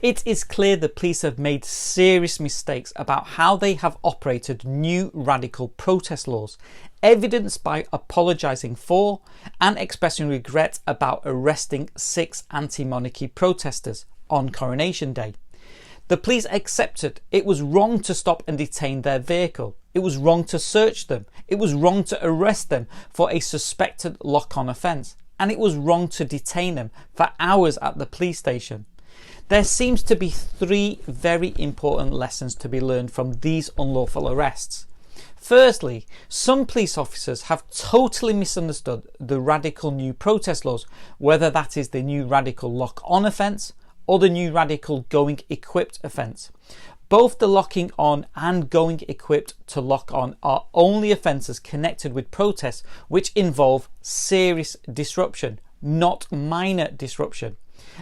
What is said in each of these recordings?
It is clear the police have made serious mistakes about how they have operated new radical protest laws, evidenced by apologising for and expressing regret about arresting 6 anti-monarchy protesters on Coronation Day. The police accepted it was wrong to stop and detain their vehicle. It was wrong to search them. It was wrong to arrest them for a suspected lock-on offence. And it was wrong to detain them for hours at the police station. There seems to be 3 very important lessons to be learned from these unlawful arrests. Firstly, some police officers have totally misunderstood the radical new protest laws, whether that is the new radical lock-on offence or the new radical going equipped offence. Both the locking on and going equipped to lock on are only offences connected with protests which involve serious disruption, not minor disruption.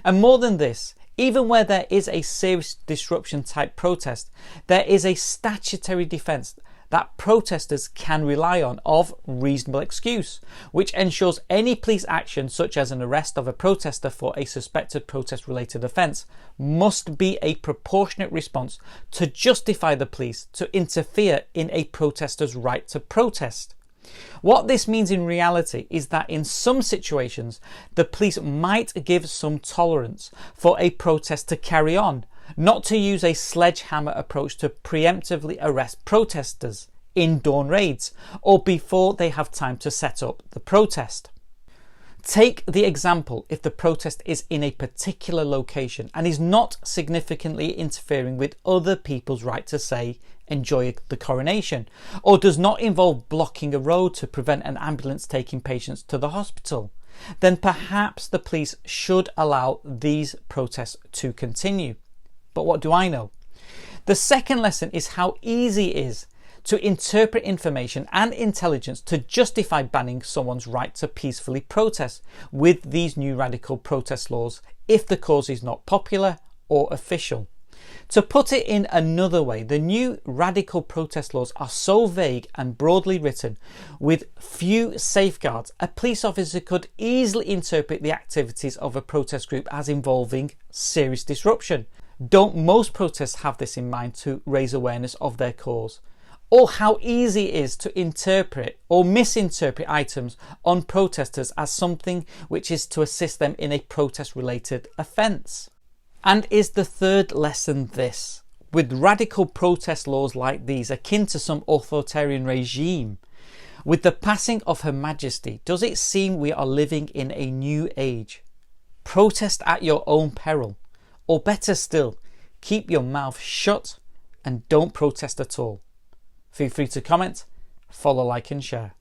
And more than this, even where there is a serious disruption type protest, there is a statutory defence that protesters can rely on of reasonable excuse, which ensures any police action such as an arrest of a protester for a suspected protest related offence must be a proportionate response to justify the police to interfere in a protester's right to protest. What this means in reality is that in some situations the police might give some tolerance for a protest to carry on, not to use a sledgehammer approach to preemptively arrest protesters in dawn raids or before they have time to set up the protest. Take the example if the protest is in a particular location and is not significantly interfering with other people's right to say enjoy the coronation, or does not involve blocking a road to prevent an ambulance taking patients to the hospital, then perhaps the police should allow these protests to continue. But what do I know? The second lesson is how easy it is to interpret information and intelligence to justify banning someone's right to peacefully protest with these new radical protest laws if the cause is not popular or official. To put it in another way, the new radical protest laws are so vague and broadly written with few safeguards, a police officer could easily interpret the activities of a protest group as involving serious disruption. Don't most protests have this in mind to raise awareness of their cause? Or how easy it is to interpret or misinterpret items on protesters as something which is to assist them in a protest related offence. And is the third lesson this? With radical protest laws like these akin to some authoritarian regime, with the passing of Her Majesty, does it seem we are living in a new age? Protest at your own peril, or better still, keep your mouth shut and don't protest at all. Feel free to comment, follow, like and share.